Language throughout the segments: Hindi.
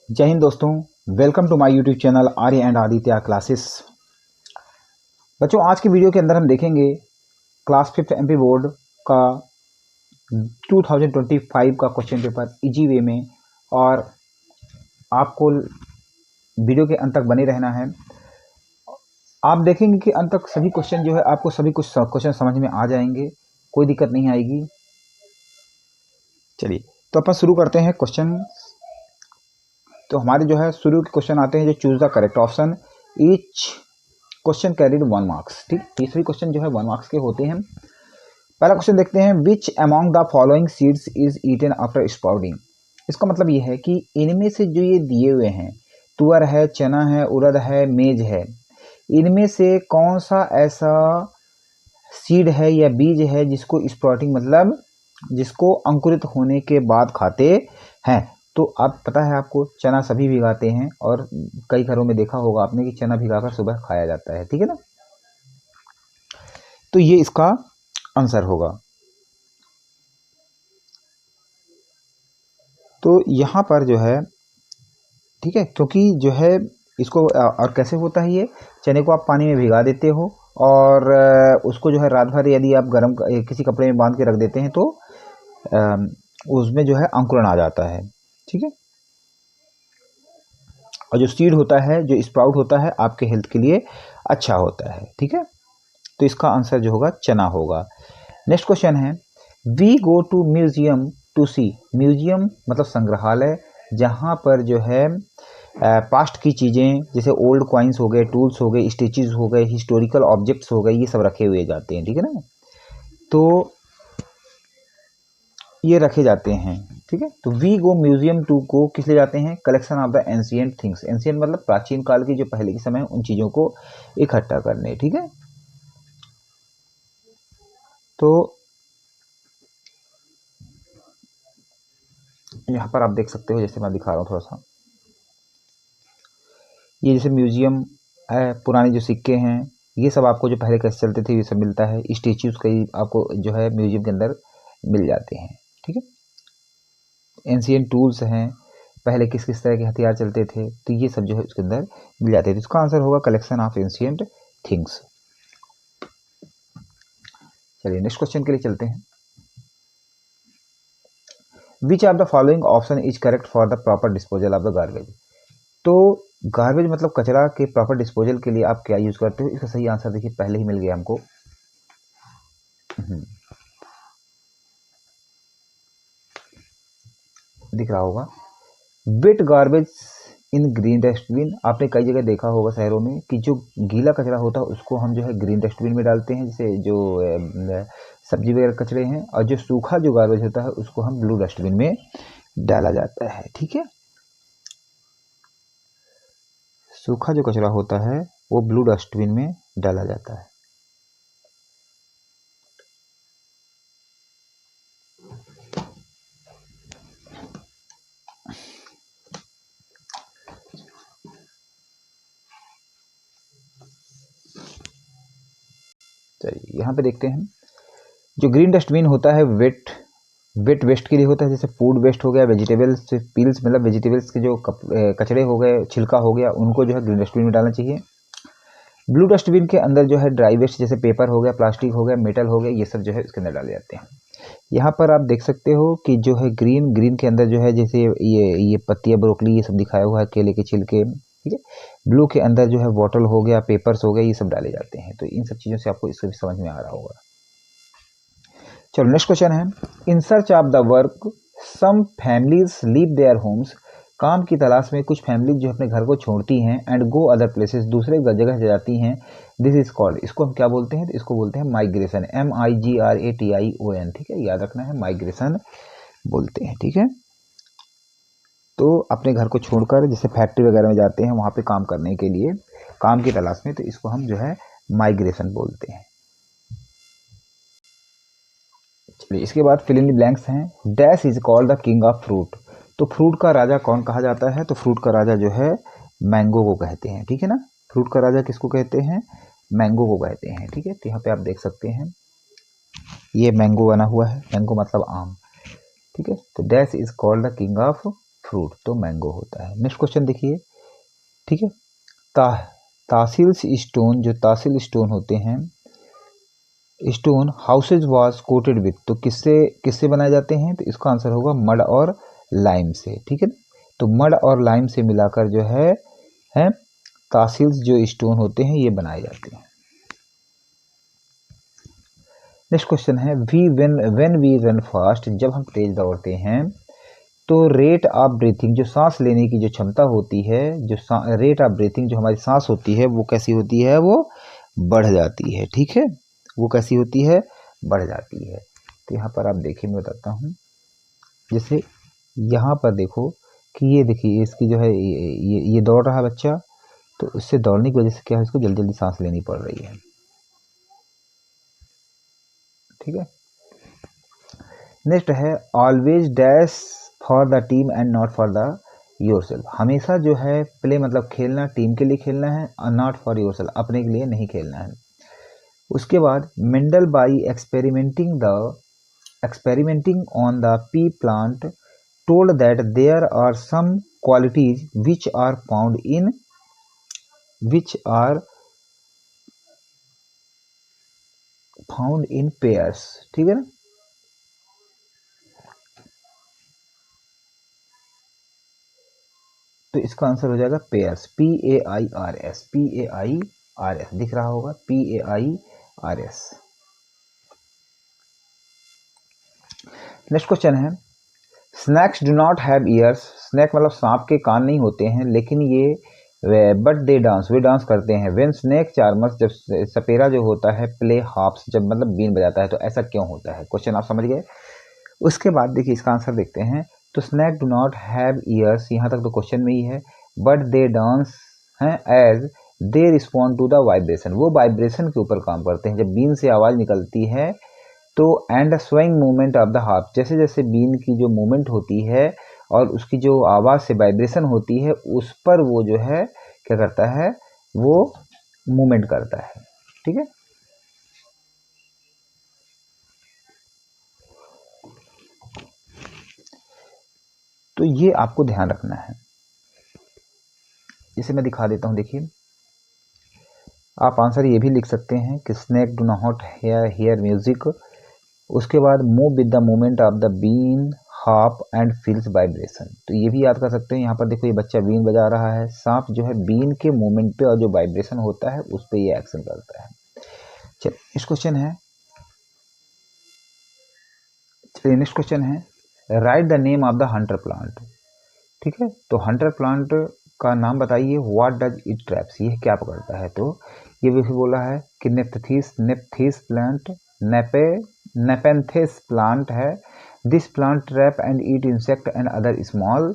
जय हिंद दोस्तों। Welcome to my YouTube channel Arya and Aditya classes. बच्चों, आज की वीडियो के अंदर हम देखेंगे क्लास 5th एमपी बोर्ड का 2025 का क्वेश्चन पेपर इजी वे में, और आपको वीडियो के अंत तक बने रहना है। आप देखेंगे कि अंत तक सभी क्वेश्चन जो है आपको सभी कुछ क्वेश्चन समझ में आ जाएंगे, कोई दिक्कत नहीं आएगी। चलिए तो अपन शुरू करते हैं क्वेश्चन। तो हमारे जो है शुरू के क्वेश्चन आते हैं जो choose the correct option. Each question carried 1 marks. ठीक, ये सभी क्वेश्चन जो है 1 मार्क्स के होते हैं। पहला क्वेश्चन देखते हैं, which among the following seeds is eaten after sprouting. इसका मतलब ये है कि इनमें से जो ये दिए हुए हैं, तुअर है, चना है, उड़द है, मेज है, इनमें से कौन सा ऐसा सीड है या बीज है जिसको स्प्राउटिंग मतलब जिसको अंकुरित होने के बाद खाते हैं। तो आप पता है आपको चना सभी भिगाते हैं, और कई घरों में देखा होगा आपने कि चना भिगाकर सुबह खाया जाता है, ठीक है ना। तो ये इसका आंसर होगा। तो यहाँ पर जो है, ठीक है, क्योंकि जो है इसको और कैसे होता है, ये चने को आप पानी में भिगा देते हो और उसको जो है रात भर यदि आप गर्म किसी कपड़े में बांध के रख देते हैं तो उसमें जो है अंकुरण आ जाता है, ठीक है। और जो सीड होता है, जो स्प्राउट होता है, आपके हेल्थ के लिए अच्छा होता है, ठीक है। तो इसका आंसर जो होगा चना होगा। नेक्स्ट क्वेश्चन है, we go to museum to see. Museum मतलब संग्रहालय, जहाँ पर जो है पास्ट की चीज़ें जैसे ओल्ड कॉइन्स हो गए, टूल्स हो गए, स्टेचूज हो गए, हिस्टोरिकल ऑब्जेक्ट्स हो गए, ये सब रखे हुए जाते हैं, ठीक है ना। तो ये रखे जाते हैं, ठीक है। तो we go museum to go किस लिए जाते हैं, collection of the ancient things. Ancient मतलब प्राचीन काल की जो पहले के समय उन चीज़ों को इकट्ठा करने, ठीक है। तो यहाँ पर आप देख सकते हो, जैसे मैं दिखा रहा हूँ थोड़ा सा, ये जैसे म्यूजियम है, पुराने जो सिक्के हैं ये सब आपको जो पहले कैसे चलते थे ये सब मिलता है। स्टेच्यूज कई आपको जो है म्यूजियम के अंदर मिल जाते हैं, ठीक है। एंशियंट टूल्स हैं, पहले किस किस तरह के हथियार चलते थे, तो ये सब जो है उसके अंदर मिल जाते थे। तो इसका आंसर होगा कलेक्शन ऑफ एंशियंट थिंग्स। चलिए नेक्स्ट क्वेश्चन के लिए चलते हैं। Which of the following option is correct for the proper disposal of the garbage. तो गार्बेज मतलब कचरा के प्रॉपर डिस्पोजल के लिए आप क्या यूज करते हो। इसका सही आंसर देखिए पहले ही मिल गया हमको। दिख रहा होगा, wet garbage in green dustbin. आपने कई जगह देखा होगा शहरों में कि जो गीला कचरा होता है उसको हम जो है ग्रीन डस्टबिन में डालते हैं, जैसे जो सब्जी वगैरह कचरे हैं, और जो सूखा जो गार्बेज होता है उसको हम ब्लू डस्टबिन में डाला जाता है, ठीक है। सूखा जो कचरा होता है वो ब्लू डस्टबिन में डाला जाता है। चलिए यहाँ पे देखते हैं, जो ग्रीन डस्टबिन होता है वेट वेस्ट के लिए होता है, जैसे फूड वेस्ट हो गया, वेजिटेबल्स पील्स मतलब वेजिटेबल्स के जो कचड़े हो गए, छिलका हो गया, उनको जो है ग्रीन डस्टबिन में डालना चाहिए। ब्लू डस्टबिन के अंदर जो है ड्राई वेस्ट जैसे पेपर हो गया, प्लास्टिक हो गया, मेटल हो गया, ये सब जो है इसके अंदर डाले जाते हैं। यहाँ पर आप देख सकते हो कि जो है ग्रीन के अंदर जो है जैसे ये पत्तियाँ, ब्रोकली, ये सब दिखाया हुआ है, केले के छिलके, ठीक है। ब्लू के अंदर जो है बॉटल हो गया, पेपर्स हो गए, ये सब डाले जाते हैं। तो इन सब चीज़ों से आपको इससे भी समझ में आ रहा होगा। चलो नेक्स्ट क्वेश्चन है, in search of the work some families leave their homes. काम की तलाश में कुछ फैमिली जो अपने घर को छोड़ती हैं, एंड गो अदर प्लेसेस, दूसरे जगह जाती हैं। दिस इज कॉल्ड, इसको हम क्या बोलते हैं, तो इसको बोलते हैं माइग्रेशन, MIGRATION, ठीक है, याद रखना है, माइग्रेशन बोलते हैं, ठीक है। तो अपने घर को छोड़कर जैसे फैक्ट्री वगैरह में जाते हैं वहाँ पे काम करने के लिए, काम की तलाश में, तो इसको हम जो है माइग्रेशन बोलते हैं। चलिए इसके बाद फिल इन द ब्लैंक्स हैं। Dash is called the king of fruit. तो फ्रूट का राजा कौन कहा जाता है, तो फ्रूट का राजा जो है मैंगो को कहते हैं, ठीक है ना। फ्रूट का राजा किसको कहते हैं, मैंगो को कहते हैं, ठीक है। तो यहाँ पे आप देख सकते हैं ये मैंगो बना हुआ है, मैंगो मतलब आम, ठीक है। तो dash is called the king of fruit, तो मैंगो होता है। नेक्स्ट क्वेश्चन देखिए, ठीक है। तासिल स्टोन, जो तासिल स्टोन होते हैं, stone houses was coated with, तो किससे किससे बनाए जाते हैं, तो इसका आंसर होगा मड और लाइम से, ठीक है। तो मड और लाइम से मिलाकर जो है तासिल्स जो स्टोन होते हैं ये बनाए जाते हैं। नेक्स्ट क्वेश्चन है, व्हेन वी रन फास्ट, जब हम तेज दौड़ते हैं तो रेट ऑफ ब्रीथिंग, जो सांस लेने की जो क्षमता होती है, जो रेट ऑफ ब्रीथिंग जो हमारी सांस होती है वो कैसी होती है, वो बढ़ जाती है, ठीक है। वो कैसी होती है, बढ़ जाती है। तो यहाँ पर आप देखिए, मैं बताता हूँ। जैसे यहाँ पर देखो कि ये देखिए, इसकी जो है ये दौड़ रहा है बच्चा, तो इससे दौड़ने की वजह से क्या है, इसको जल्दी जल्दी सांस लेनी पड़ रही है, ठीक है। नेक्स्ट है, always dash for the team and not for the yourself, हमेशा जो है प्ले मतलब खेलना टीम के लिए खेलना है और नॉट फॉर योरसेल्फ, अपने के लिए नहीं खेलना है। उसके बाद Mendel by experimenting on the pea plant told that there are some qualities which are found in pears, ठीक है ना। तो इसका आंसर हो जाएगा पेयर्स, PAIRS, PAIRS दिख रहा होगा, PAIRS। नेक्स्ट क्वेश्चन है, snakes do not have ears, snake मतलब सांप के कान नहीं होते हैं, लेकिन ये बट दे डांस, वे डांस करते हैं। व्हेन स्नैक चार्मर्स, जब सपेरा जो होता है प्ले हार्प्स, जब मतलब बीन बजाता है, तो ऐसा क्यों होता है, क्वेश्चन आप समझ गए। उसके बाद देखिए इसका आंसर देखते हैं। तो snake do not have ears, यहाँ तक तो क्वेश्चन में ही है, बट दे डांस हैं as they respond to the vibration, वो वाइब्रेशन के ऊपर काम करते हैं। जब बीन से आवाज़ निकलती है तो and swing movement of the harp, जैसे जैसे बीन की जो मूवमेंट होती है और उसकी जो आवाज़ से वाइब्रेशन होती है, उस पर वो जो है क्या करता है, वो मूवमेंट करता है, ठीक है। तो ये आपको ध्यान रखना है। इसे मैं दिखा देता हूँ, देखिए आप आंसर ये भी लिख सकते हैं कि snake do not hear music. उसके बाद move with the movement of the been harp and feels vibration, तो ये भी याद कर सकते हैं। यहाँ पर देखो ये बच्चा बीन बजा रहा है, सांप जो है बीन के मूवमेंट पे और जो वाइब्रेशन होता है उस पर ये एक्शन करता है। चलिए नेक्स्ट क्वेश्चन है, right the name of the Hunter plant, ठीक है। तो हंटर प्लांट का नाम बताइए, व्हाट डज इट ट्रैप्स, ये क्या पकड़ता है। तो ये भी बोला है कि नेप्थीस प्लांट, नेपेंथेस प्लांट है। This plant trap and eat insect and other small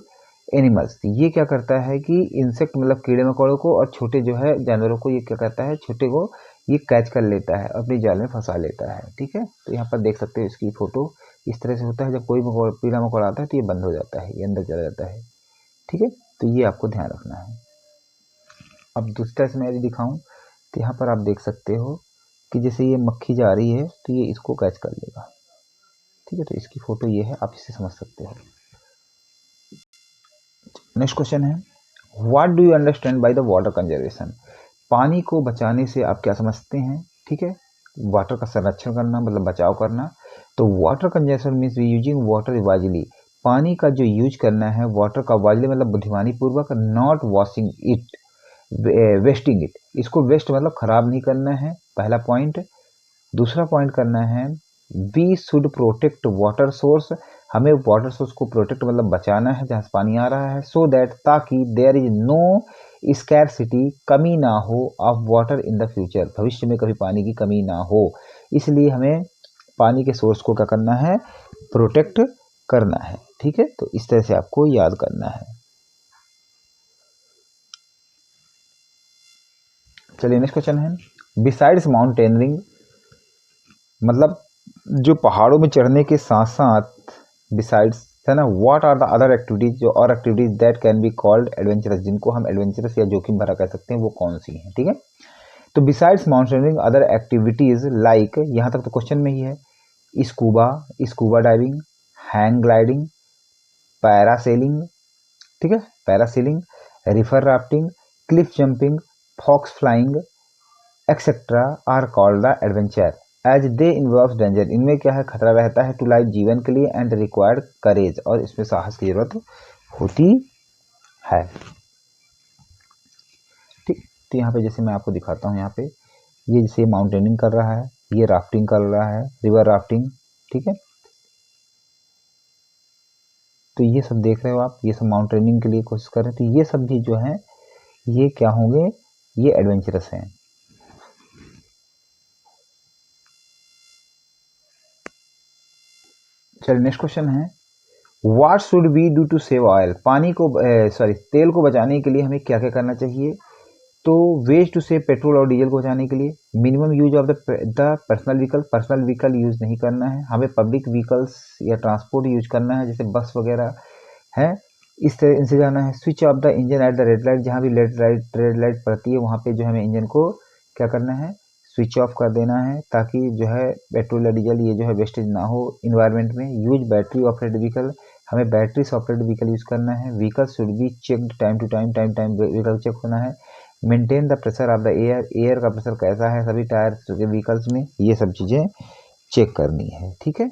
animals, ये क्या करता है कि इंसेक्ट मतलब कीड़े मकोड़ों को और छोटे जो है जानवरों को ये क्या करता है, छोटे को ये कैच कर लेता है, अपनी जाल में फंसा लेता है, ठीक है। तो यहाँ पर देख सकते हो इसकी फोटो, इस तरह से होता है। जब कोई कीड़ा मकोड़ा आता है तो ये बंद हो जाता है, ये अंदर चला जाता है, ठीक है। तो ये आपको ध्यान रखना है। अब दूसरा से मैं यदि दिखाऊं तो यहाँ पर आप देख सकते हो कि जैसे ये मक्खी जा रही है तो ये इसको कैच कर लेगा, ठीक है। तो इसकी फोटो ये है, आप इससे समझ सकते हो। नेक्स्ट क्वेश्चन है, what do you understand by the water conservation, पानी को बचाने से आप क्या समझते हैं, ठीक है। वाटर का संरक्षण करना मतलब बचाव करना। तो water conservation means using water wisely, पानी का जो यूज करना है वाटर का वाइजली मतलब बुद्धिमानी पूर्वक, not washing it, wasting it, इसको वेस्ट मतलब खराब नहीं करना है, पहला पॉइंट। दूसरा पॉइंट करना है, we should protect water source, हमें वाटर सोर्स को प्रोटेक्ट मतलब बचाना है जहाँ से पानी आ रहा है, सो दैट ताकि देयर इज नो स्कैरसिटी, कमी ना हो of water in the future, भविष्य में कभी पानी की कमी ना हो, इसलिए हमें पानी के सोर्स को क्या करना है, प्रोटेक्ट करना है, ठीक है। तो इस तरह से आपको याद करना है। चलिए नेक्स्ट क्वेश्चन है, बिसाइड्स माउंटेनियरिंग, मतलब जो पहाड़ों में चढ़ने के साथ साथ बिसाइड्स है ना, what are the other activities, जो और activities that can be called adventurous, जिनको हम एडवेंचरस या जोखिम भरा कह सकते हैं, वो कौन सी हैं, ठीक है। तो besides mountaineering other activities like, यहाँ तक तो क्वेश्चन में ही है, scuba diving, hang gliding, parasailing, ठीक है। Parasailing, river rafting, cliff jumping, fox flying etcetera are called the adventure as they involve danger. इनमें क्या है, खतरा रहता है टू लाइफ, जीवन के लिए, एंड रिक्वायर्ड करेज, और इसमें साहस की जरूरत होती है। ठीक, तो यहाँ पे जैसे मैं आपको दिखाता हूँ, यहाँ पे ये जैसे माउंटेनिंग कर रहा है, ये राफ्टिंग कर रहा है, रिवर राफ्टिंग, ठीक है। तो ये सब देख रहे हो आप, ये सब माउंटेनिंग के लिए कोशिश कर रहे हैं, तो ये सब भी जो है ये क्या होंगे, ये एडवेंचरस हैं। चलिए नेक्स्ट क्वेश्चन है, what should we do to save oil. पानी को तेल को बचाने के लिए हमें क्या क्या करना चाहिए। तो वेज टू सेव पेट्रोल और डीजल को बचाने के लिए minimum use of the personal vehicle use नहीं करना है, हमें पब्लिक व्हीकल्स या ट्रांसपोर्ट यूज करना है, जैसे बस वगैरह है, इस तरह इनसे जाना है। Switch off the engine at the red light, जहाँ भी रेड लाइट पड़ती है वहाँ पे जो हमें इंजन को क्या करना है, स्विच ऑफ कर देना है, ताकि जो है पेट्रोल या डीजल ये जो है वेस्टेज ना हो इन्वायरमेंट में। यूज बैटरी ऑपरेटेड व्हीकल, हमें बैटरी से ऑपरेटेड व्हीकल यूज करना है। Vehicle should be checked time to time, vehicle check होना है। Maintain the pressure of the air, air का प्रेशर कैसा है सभी टायर के व्हीकल्स में, ये सब चीजें चेक करनी है, ठीक है।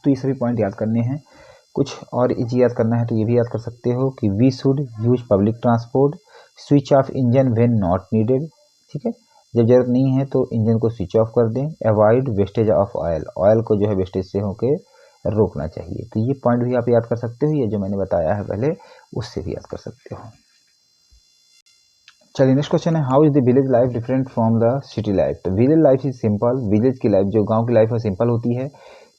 तो ये सभी पॉइंट याद करने हैं। कुछ और चीज याद करना है तो ये भी याद कर सकते हो कि we should use public transport, switch off engine when not needed, ठीक है। जब जरूरत नहीं है तो इंजन को स्विच ऑफ कर दें। Avoid wastage of oil, oil को जो है वेस्टेज से होके रोकना चाहिए। तो ये पॉइंट भी आप याद कर सकते हो, ये जो मैंने बताया है पहले उससे भी याद कर सकते हो। चलिए नेक्स्ट क्वेश्चन है, how is the village life different from the city life. तो village life is simple, village की लाइफ जो गांव की लाइफ है सिंपल होती है।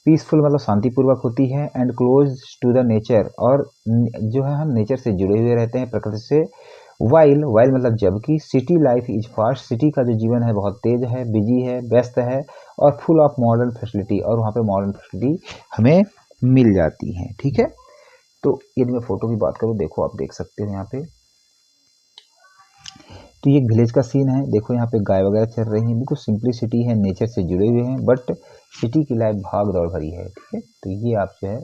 पीसफुल मतलब शांतिपूर्वक होती है, and close to the nature, और जो है हम नेचर से जुड़े हुए रहते हैं, प्रकृति से। वाइल मतलब जबकि city life is fast, city का जो जीवन है बहुत तेज है, बिजी है, व्यस्त है, और फुल ऑफ मॉडर्न फैसिलिटी, और वहाँ पे मॉडर्न फैसिलिटी हमें मिल जाती हैं, ठीक है। तो यदि मैं फोटो की बात करूँ, देखो आप देख सकते हो यहाँ पे, तो ये एक विलेज का सीन है। देखो यहाँ पे गाय वगैरह चल रही हैं, बिल्कुल सिंपलिसिटी है, नेचर से जुड़े हुए हैं, बट सिटी की लाइफ भाग दौड़ भरी है, ठीक है। तो ये आप जो है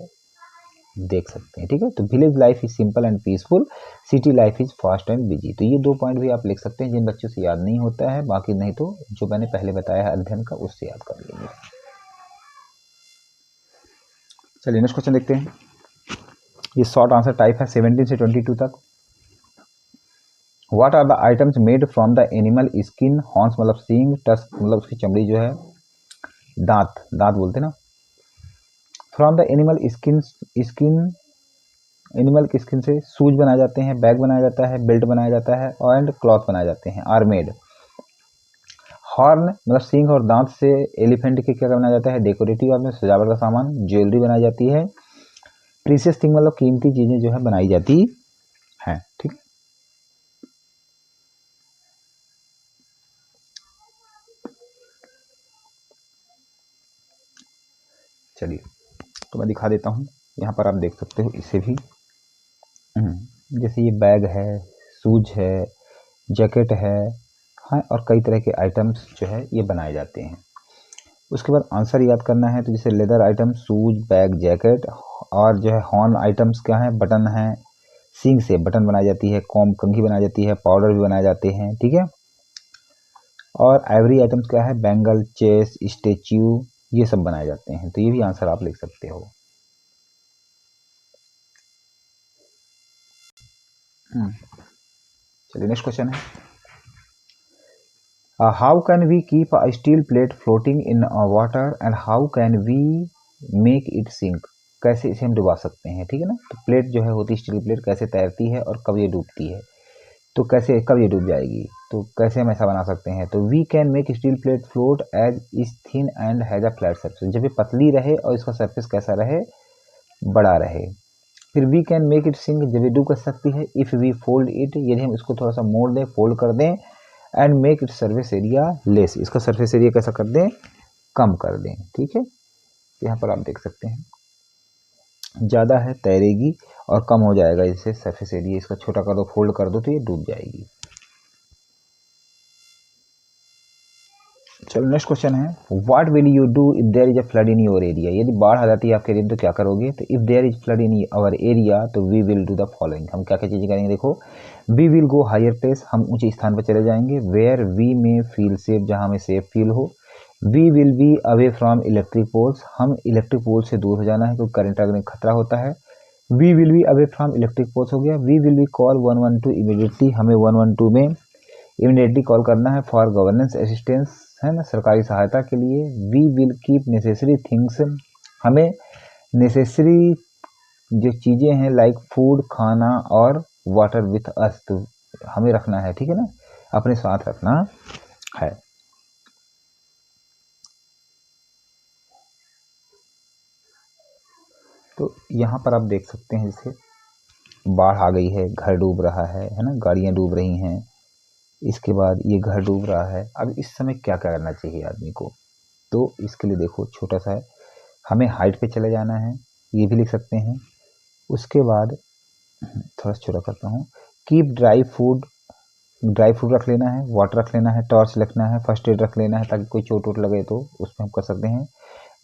देख सकते हैं, ठीक है। तो village life is simple and peaceful, city life is fast and busy. तो ये दो पॉइंट भी आप लिख सकते हैं जिन बच्चों से याद नहीं होता है, बाकी नहीं तो जो मैंने पहले बताया है अध्ययन का उससे याद कर लीजिए। चलिए नेक्स्ट क्वेश्चन देखते हैं। ये शॉर्ट आंसर टाइप है 17 से 22 तक। What are the items made from the animal skin, horns मतलब सींग, टस्क मतलब उसकी चमड़ी जो है, दांत बोलते ना। फ्रॉम द एनिमल एनिमल की स्किन से शूज बनाए जाते हैं, बैग बनाया जाता है, बेल्ट बनाया जाता है, एंड क्लॉथ बनाए जाते हैं, आर मेड। हॉर्न मतलब सींग और दांत से एलिफेंट के क्या बनाया जाता है, डेकोरेटिव में सजावट का सामान, ज्वेलरी बनाई जाती है। प्रीसियस थिंग मतलब कीमती चीजें जो है बनाई जाती हैं, ठीक है। चलिए तो मैं दिखा देता हूँ, यहाँ पर आप देख सकते हो इसे भी। जैसे ये बैग है, शूज है, जैकेट है, हाँ, और कई तरह के आइटम्स जो है ये बनाए जाते हैं। उसके बाद आंसर याद करना है, तो जैसे leather item, shoes, bag, jacket, और जो है हॉर्न आइटम्स क्या है, बटन है, सींग से बटन बनाई जाती है, कॉम्ब कंघी बनाई जाती है, पाउडर भी बनाए जाते हैं, ठीक है। और आइवरी आइटम्स क्या है, बैंगल, चेस, स्टेच्यू, ये सब बनाए जाते हैं। तो ये भी आंसर आप लिख सकते हो। चलिए नेक्स्ट क्वेश्चन है, how can we keep a steel plate floating in water and how can we make it sink. कैसे इसे हम डुबा सकते हैं, ठीक है ना। तो प्लेट जो है होती है स्टील प्लेट, कैसे तैरती है और कब ये डूबती है, तो कैसे कब ये डूब जाएगी, तो कैसे हम ऐसा बना सकते हैं। तो we can make steel plate float as is thin and has a flat surface, जब ये पतली रहे और इसका सरफेस कैसा रहे, बड़ा रहे। फिर we can make it sink, जब ये डूब कर सकती है, इफ़ वी फोल्ड इट, यदि हम इसको थोड़ा सा मोड़ दें, फोल्ड कर दें, and make it surface area less, इसका सर्फेस एरिया कैसा कर दें, कम कर दें, ठीक है। यहाँ पर आप देख सकते हैं ज़्यादा है तैरेगी, और कम हो जाएगा इससे सरफेस एरिया, इसका छोटा कर दो, फोल्ड कर दो तो ये डूब जाएगी। चलो नेक्स्ट क्वेश्चन है, what will you do if there is a flood in your area. यदि बाढ़ आ जाती है आपके एरिया में तो क्या करोगे। तो if there is flood in our area तो we will do the following. हम क्या क्या चीज़ें करेंगे देखो, we will go higher place, हम ऊंचे स्थान पर चले जाएंगे। Where we may feel safe, जहाँ हमें सेफ फील हो। We will be away from electric poles, हम इलेक्ट्रिक पोल से दूर हो जाना है क्योंकि करंट लगने का खतरा होता है। We will be away from electric poles हो गया। We will be call 112 immediately, हमें 112 में इमीडिएटली कॉल करना है फॉर गवर्नेंस असिस्टेंस, है ना, सरकारी सहायता के लिए। We will keep necessary things, हमें नेसेसरी जो चीज़ें हैं लाइक फूड, खाना और वाटर विथ अस, तो हमें रखना है, ठीक है ना, अपने साथ रखना है। तो यहाँ पर आप देख सकते हैं जैसे बाढ़ आ गई है, घर डूब रहा है ना, गाड़ियाँ डूब रही हैं, इसके बाद ये घर डूब रहा है। अब इस समय क्या करना चाहिए आदमी को, तो इसके लिए देखो छोटा सा है, हमें हाइट पे चले जाना है, ये भी लिख सकते हैं। उसके बाद थोड़ा सा छोटा करता हूँ, कीप ड्राई फूड रख लेना है, वाटर रख लेना है, टॉर्च रखना है, फर्स्ट एड रख लेना है ताकि कोई चोट वोट लगे तो उसमें हम कर सकते हैं।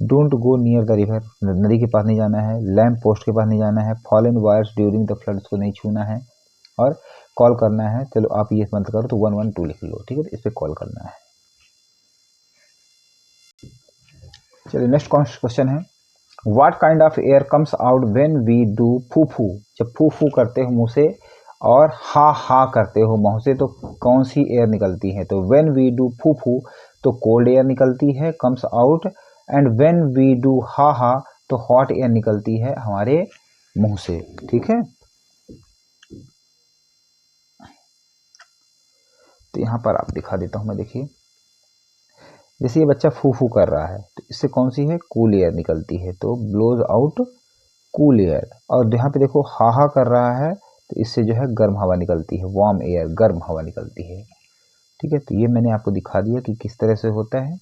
Don't go near the river, नदी के पास नहीं जाना है। लैम्प पोस्ट के पास नहीं जाना है। Fallen wires during the flood, को नहीं छूना है। और कॉल करना है, चलो आप ये मत करो तो 112 लिख लो, ठीक है, तो इस पर कॉल करना है। चलिए नेक्स्ट क्वेश्चन है, what kind of air comes out when we do फू फू। जब फू फू करते हो मुंह से और हा हा करते हो मुंह से तो कौन सी एयर निकलती है। तो व्हेन वी डू फू फू तो कोल्ड एयर निकलती है, comes out. And when we do हा हा तो हॉट एयर निकलती है हमारे मुंह से, ठीक है। तो यहाँ पर आप दिखा देता हूँ मैं, देखिए जैसे ये बच्चा फू फू कर रहा है तो इससे कौन सी है, कूल एयर निकलती है, तो ब्लोज आउट कूल एयर। और यहाँ पे देखो हाहा कर रहा है तो इससे जो है गर्म हवा निकलती है, वार्म एयर, गर्म हवा निकलती है, ठीक है। तो ये मैंने आपको दिखा दिया कि किस तरह से होता है।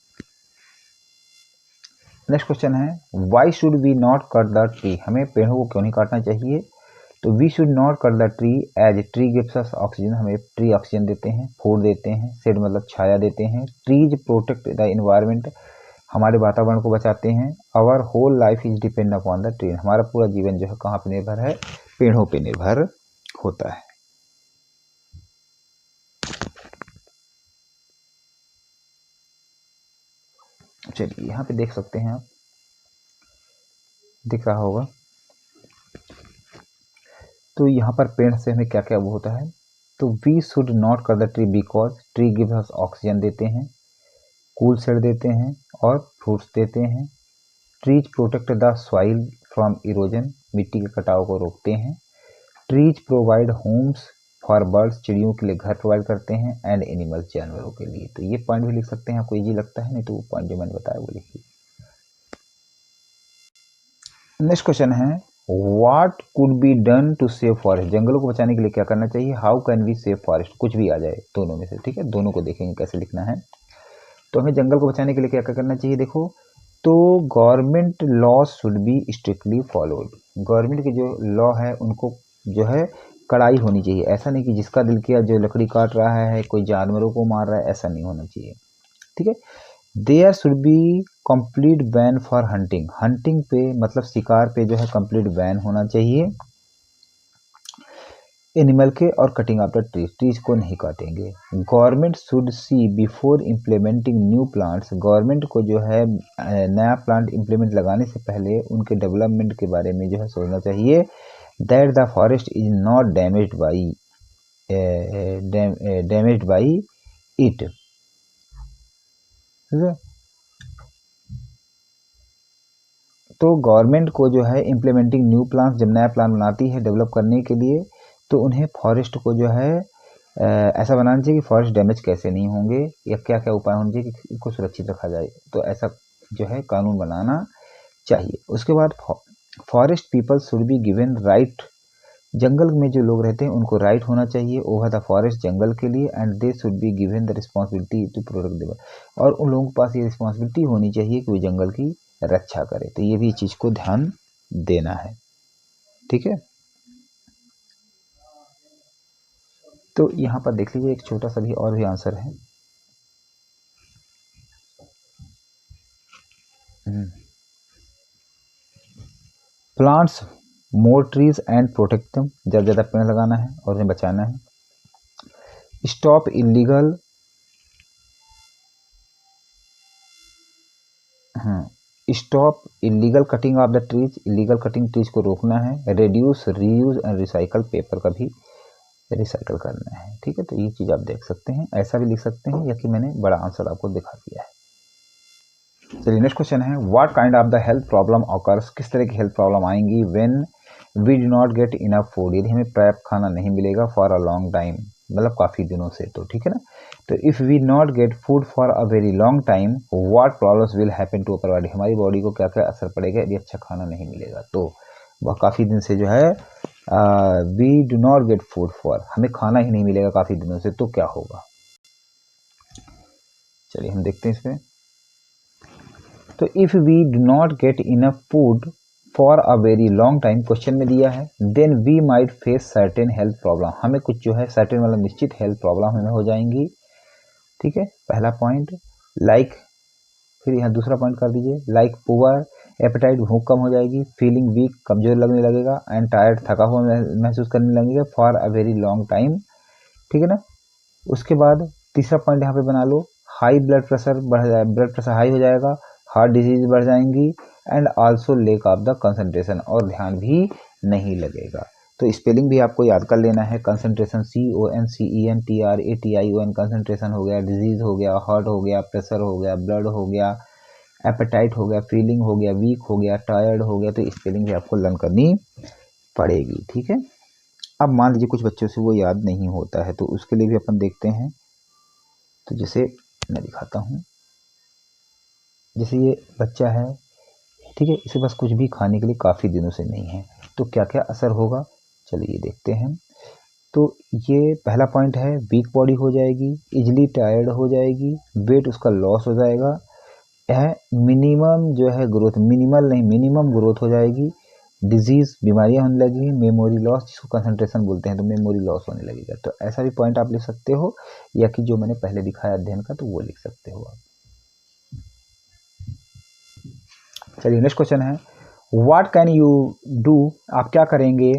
नेक्स्ट क्वेश्चन है, why should we not cut the tree, हमें पेड़ों को क्यों नहीं काटना चाहिए। तो we should not cut the tree as tree gives us oxygen, हमें ट्री ऑक्सीजन देते हैं, फूड देते हैं, शेड मतलब छाया देते हैं। ट्रीज प्रोटेक्ट द इन्वायरमेंट, हमारे वातावरण को बचाते हैं। Our whole life is depend upon the tree, हमारा पूरा जीवन जो है कहाँ पर निर्भर है, पेड़ों पे निर्भर होता है। चलिए यहाँ पे देख सकते हैं आप, दिख रहा होगा। तो यहाँ पर पेड़ से हमें क्या क्या वो होता है, तो we should not cut the tree because tree give us oxygen देते हैं, कूल शेड देते हैं और फ्रूट्स देते हैं। Trees protect the soil from erosion, मिट्टी के कटाव को रोकते हैं। Trees provide Holmes for birds, चिड़ियों के लिए घर प्रोवाइड करते हैं, एंड एनिमल्स, जानवरों के लिए। तो ये पॉइंट भी लिख सकते हैं, आपको इजी लगता है, नहीं तो वो पॉइंट जो मैंने बताया वो लिखिए। नेक्स्ट क्वेश्चन है, what could be done to save forest, जंगलों को बचाने के लिए क्या करना चाहिए। How can we save forest, कुछ भी आ जाए दोनों में से, ठीक है, दोनों को देखेंगे कैसे लिखना है। तो हमें जंगल को बचाने के लिए क्या क्या करना चाहिए देखो, तो government law should be strictly followed, government के जो लॉ है उनको जो है कड़ाई होनी चाहिए। ऐसा नहीं कि जिसका दिल किया जो लकड़ी काट रहा है, कोई जानवरों को मार रहा है, ऐसा नहीं होना चाहिए, ठीक है। There should be complete ban for hunting, hunting पे मतलब शिकार पे जो है कंप्लीट बैन होना चाहिए एनिमल के, और cutting of the trees, trees को नहीं काटेंगे। Government should see before implementing new plants, government को जो है नया प्लांट इम्प्लीमेंट लगाने से पहले उनके डेवलपमेंट के बारे में जो है सोचना चाहिए। That the forest is not damaged by it, ठीक है। तो गवर्नमेंट को जो है इम्प्लीमेंटिंग न्यू प्लान, जब नया प्लान बनाती है डेवलप करने के लिए, तो उन्हें फॉरेस्ट को जो है ऐसा बनाना चाहिए कि फॉरेस्ट डैमेज कैसे नहीं होंगे, या क्या क्या उपाय होने चाहिए कि इनको सुरक्षित रखा जाए। तो ऐसा जो है कानून बनाना चाहिए। उसके बाद forest people should be given right, जंगल में जो लोग रहते हैं उनको राइट होना चाहिए ओवर द फॉरेस्ट, जंगल के लिए। And they should be given the responsibility to protect them, और उन लोगों के पास ये रिस्पॉन्सिबिलिटी होनी चाहिए कि वो जंगल की रक्षा करे। तो ये भी चीज़ को ध्यान देना है, ठीक है। तो यहाँ पर देख लीजिए एक छोटा सा भी और भी आंसर है। Plants more trees and protect them, ज़्यादा ज़्यादा पेड़ लगाना है और उन्हें बचाना है। Stop illegal stop illegal cutting of the trees, illegal cutting trees को रोकना है। Reduce reuse and recycle, paper का भी रिसाइकल करना है। ठीक है, तो ये चीज़ आप देख सकते हैं, ऐसा भी लिख सकते हैं, या कि मैंने बड़ा आंसर आपको दिखा दिया है। चलिए नेक्स्ट क्वेश्चन है, what kind of the health problem occurs, किस तरह की हेल्थ प्रॉब्लम आएंगी when we do not get enough food, यदि हमें पर्याप्त खाना नहीं मिलेगा फॉर अ लॉन्ग टाइम, मतलब काफ़ी दिनों से, तो ठीक है ना। तो if we not get food for a very long time what problems will happen to our body, हमारी बॉडी को क्या क्या असर पड़ेगा यदि अच्छा खाना नहीं मिलेगा। तो वह काफ़ी दिन से जो है we do not get food for, हमें खाना ही नहीं मिलेगा काफ़ी दिनों से, तो क्या होगा। चलिए हम देखते हैं इसमें। तो if we do not get enough food for a very long time, question में दिया है, then we might face certain health problem, हमें कुछ जो है सर्टेन मतलब निश्चित हेल्थ प्रॉब्लम हमें हो जाएंगी। ठीक है, पहला पॉइंट। लाइक, फिर यहाँ दूसरा पॉइंट कर दीजिए, लाइक पुअर एपेटाइट, भूख कम हो जाएगी। फीलिंग वीक, कमजोर लगने लगेगा। एंड टायर्ड, थका हुआ महसूस करने लगेगा for a very long time. ठीक है ना। उसके बाद तीसरा पॉइंट यहाँ पे बना लो, हाई ब्लड प्रेशर बढ़ जाए, ब्लड प्रेशर हाई हो जाएगा, हार्ट डिजीज बढ़ जाएंगी। And also lack of the concentration, और ध्यान भी नहीं लगेगा। तो स्पेलिंग भी आपको याद कर लेना है, कंसंट्रेशन CONCENTRATION, कंसंट्रेशन हो गया, डिजीज हो गया, हार्ट हो गया, प्रेशर हो गया, ब्लड हो गया, एपेटाइट हो गया, फीलिंग हो गया, वीक हो गया, टायर्ड हो गया। तो स्पेलिंग भी आपको लर्न करनी पड़ेगी। ठीक है, अब मान लीजिए कुछ बच्चों से वो याद नहीं होता है, तो उसके लिए भी अपन देखते हैं। तो जैसे मैं दिखाता हूँ, जैसे ये बच्चा है, ठीक है, इसे बस कुछ भी खाने के लिए काफ़ी दिनों से नहीं है, तो क्या क्या असर होगा, चलिए देखते हैं। तो ये पहला पॉइंट है, वीक बॉडी हो जाएगी, इजली टायर्ड हो जाएगी, वेट उसका लॉस हो जाएगा, यह मिनिमम जो है ग्रोथ, मिनिमल नहीं मिनिमम ग्रोथ हो जाएगी, डिजीज बीमारियां होने लगेंगी, मेमोरी लॉस, जिसको कंसंट्रेशन बोलते हैं, तो मेमोरी लॉस होने लगेगा। तो ऐसा भी पॉइंट आप लिख सकते हो, या कि जो मैंने पहले दिखाया अध्ययन का, तो वो लिख सकते हो आप। चलिए नेक्स्ट क्वेश्चन है, व्हाट कैन यू डू, आप क्या करेंगे,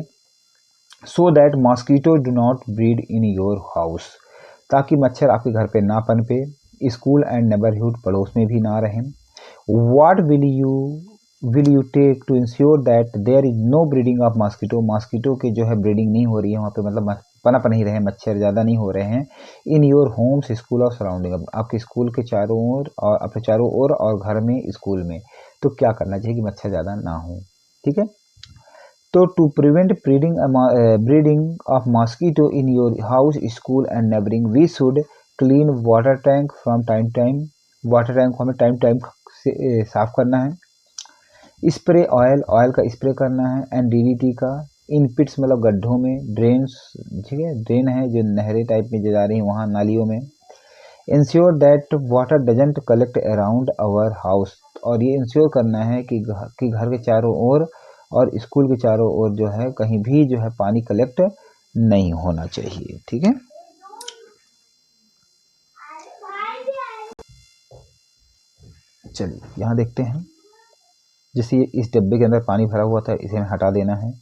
so that mosquito do not breed in your house, ताकि मच्छर आपके घर पे ना पनपे, स्कूल एंड नेबरहुड, पड़ोस में भी ना रहें। What will you take to ensure that there is no breeding of mosquito, mosquito की जो है ब्रीडिंग नहीं हो रही है वहाँ पे, मतलब पनप नहीं रहे, मच्छर ज़्यादा नहीं हो रहे हैं, इन योर होम्स, स्कूल और सराउंडिंग, आपके स्कूल के चारों ओर और अपने चारों ओर और घर में, स्कूल में। तो क्या करना चाहिए कि मच्छर ज़्यादा ना हो। ठीक है, तो to prevent breeding of mosquito in your house, school and neighboring, we should clean water tank from time time, water tank को हमें टाइम टाइम से साफ करना है। स्प्रे ऑयल, ऑयल का स्प्रे करना है, एंड DDT का इन पिट्स, मतलब गड्ढों में, ड्रेन्स, ठीक है, ड्रेन है जो नहरें टाइप में जो जा रही हैं वहाँ, नालियों में। Ensure that water doesn't collect around our house, और ये इंश्योर करना है कि घर के चारों ओर और स्कूल के चारों ओर जो है कहीं भी जो है पानी कलेक्ट नहीं होना चाहिए। ठीक है, चलिए यहाँ देखते हैं, जैसे इस डब्बे के अंदर पानी भरा हुआ था, इसे हमें हटा देना है।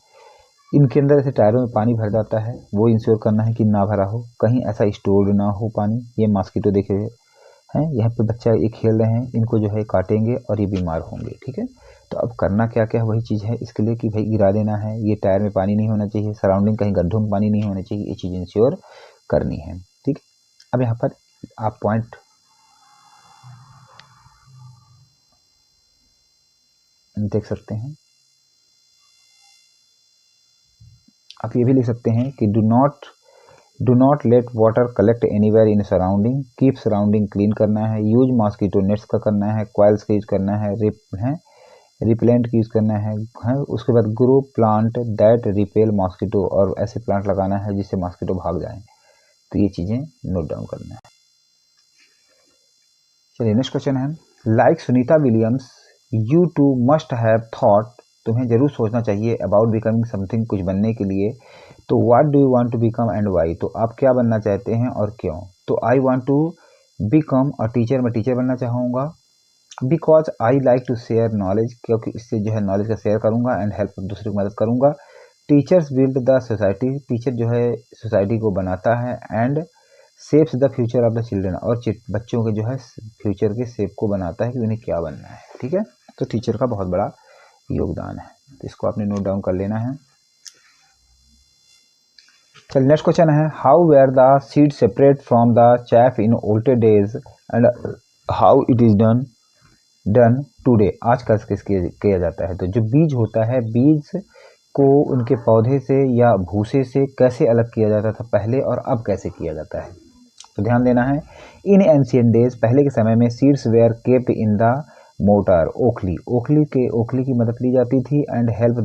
इनके अंदर ऐसे टायरों में पानी भर जाता है, वो इंश्योर करना है कि ना भरा हो, कहीं ऐसा स्टोर्ड ना हो पानी। ये मॉस्किटो देखे हुए हैं, यहाँ पे बच्चा ये खेल रहे हैं, इनको जो है काटेंगे और ये बीमार होंगे। ठीक है, तो अब करना क्या क्या है, वही चीज़ है इसके लिए कि भाई गिरा देना है, ये टायर में पानी नहीं होना चाहिए, सराउंडिंग कहीं गड्ढों में पानी नहीं होना चाहिए, ये चीज़ इंश्योर करनी है। ठीक, अब यहाँ पर आप पॉइंट देख सकते हैं, आप ये भी लिख सकते हैं कि do not let water collect anywhere in surrounding, keep surrounding clean करना है, यूज मॉस्किटो नेट्स का करना है, क्वाइल्स का यूज करना है, रिपेलेंट की यूज करना है। उसके बाद grow plant that repel mosquito, और ऐसे प्लांट लगाना है जिससे मॉस्किटो भाग जाए। तो ये चीजें नोट डाउन करना है। चलिए नेक्स्ट क्वेश्चन है, like Sunita Williams you too must have thought, तुम्हें जरूर सोचना चाहिए अबाउट बिकमिंग समथिंग, कुछ बनने के लिए। तो what do you want to become and why, तो आप क्या बनना चाहते हैं और क्यों। तो I want to become a teacher, मैं टीचर बनना चाहूँगा। Because I like to share knowledge, क्योंकि इससे जो है नॉलेज का शेयर करूँगा, एंड हेल्प दूसरे की मदद करूँगा। Teachers build the society, teacher जो है सोसाइटी को बनाता है। And shapes the future of the children, और बच्चों के जो है फ्यूचर के शेप को बनाता है कि उन्हें क्या बनना है। ठीक है, तो टीचर का बहुत बड़ा योगदान है, तो इसको आपने नोट डाउन कर लेना है। चल नेक्स्ट क्वेश्चन है, how were the seed separate from the chaff in older days and how it is done today. आज कैसे किया जाता है। तो जो बीज होता है, बीज को उनके पौधे से या भूसे से कैसे अलग किया जाता था पहले, और अब कैसे किया जाता है। तो ध्यान देना है, इन एंशियंट डेज, पहले के समय में seeds were kept in the mortar, ओखली की मदद ली जाती थी। एंड हेल्प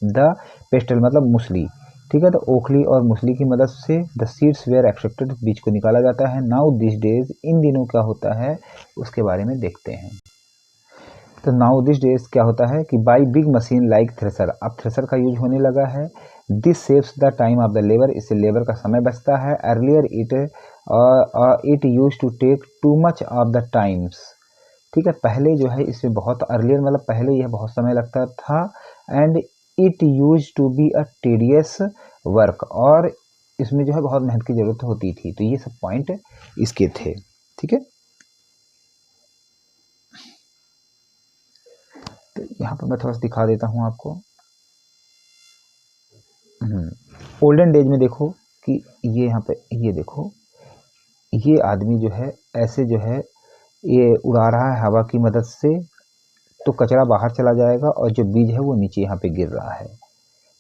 द पेस्टल, मतलब मूसली। ठीक है, तो ओखली और मूसली की मदद से द सीड्स वेयर एक्सट्रैक्टेड, बीज को निकाला जाता है। नाउ दिस डेज, इन दिनों क्या होता है उसके बारे में देखते हैं। तो नाउ दिस डेज क्या होता है कि by big machine like thresher, अब थ्रेसर का यूज होने लगा है। This saves the time of the labour, इससे लेबर का समय बचता है। Earlier it use to take too much of the times. ठीक है, पहले जो है इसमें बहुत, अर्लियर मतलब पहले यह बहुत समय लगता था। And it use to be a tedious work, और इसमें जो है बहुत मेहनत की जरूरत होती थी। तो ये सब पॉइंट इसके थे। ठीक है, तो यहाँ पर मैं थोड़ा सा दिखा देता हूँ आपको। ओल्डन डेज में देखो कि ये यहाँ पे ये देखो, ये आदमी जो है ऐसे जो है ये उड़ा रहा है हवा की मदद से, तो कचरा बाहर चला जाएगा और जो बीज है वो नीचे यहाँ पे गिर रहा है।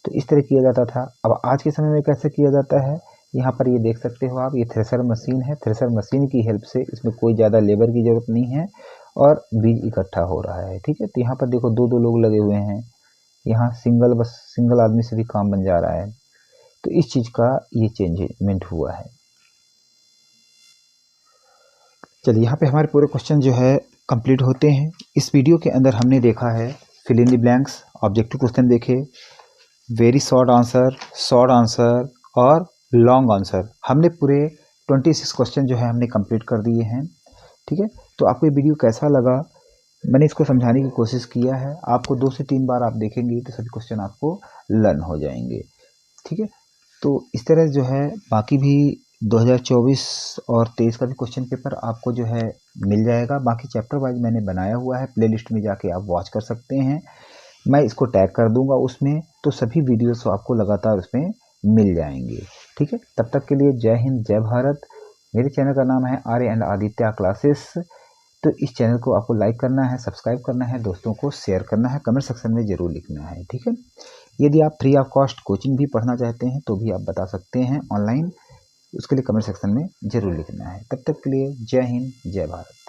तो इस तरह किया जाता था। अब आज के समय में कैसे किया जाता है, यहाँ पर ये देख सकते हो आप, ये थ्रेसर मशीन है। थ्रेसर मशीन की हेल्प से, इसमें कोई ज़्यादा लेबर की ज़रूरत नहीं है और बीज इकट्ठा हो रहा है। ठीक है, तो यहाँ पर देखो दो लोग लगे हुए हैं, यहाँ सिंगल आदमी से भी काम बन जा रहा है। तो इस चीज़ का ये चेंजमेंट हुआ है। चलिए, यहाँ पे हमारे पूरे क्वेश्चन जो है कंप्लीट होते हैं। इस वीडियो के अंदर हमने देखा है fill in the blanks, objective question देखे, वेरी शॉर्ट आंसर और लॉन्ग आंसर। हमने पूरे 26 क्वेश्चन जो है हमने कंप्लीट कर दिए हैं। ठीक है, तो आपको ये वीडियो कैसा लगा, मैंने इसको समझाने की कोशिश किया है। आपको 2 से 3 बार आप देखेंगे तो सभी क्वेश्चन आपको लर्न हो जाएंगे। ठीक है, तो इस तरह जो है बाकी भी 2024 और 23 का भी क्वेश्चन पेपर आपको जो है मिल जाएगा। बाकी चैप्टर वाइज मैंने बनाया हुआ है, प्लेलिस्ट में जाके आप वॉच कर सकते हैं। मैं इसको टैग कर दूंगा उसमें, तो सभी वीडियोस आपको लगातार उसमें मिल जाएंगे। ठीक है, तब तक के लिए जय हिंद, जय भारत। मेरे चैनल का नाम है आर्य एंड आदित्य क्लासेस। तो इस चैनल को आपको लाइक करना है, सब्सक्राइब करना है, दोस्तों को शेयर करना है, कमेंट सेक्शन में ज़रूर लिखना है। ठीक है, यदि आप फ्री ऑफ कॉस्ट कोचिंग भी पढ़ना चाहते हैं तो भी आप बता सकते हैं ऑनलाइन, उसके लिए कमेंट सेक्शन में ज़रूर लिखना है। तब तक के लिए जय हिंद, जय भारत।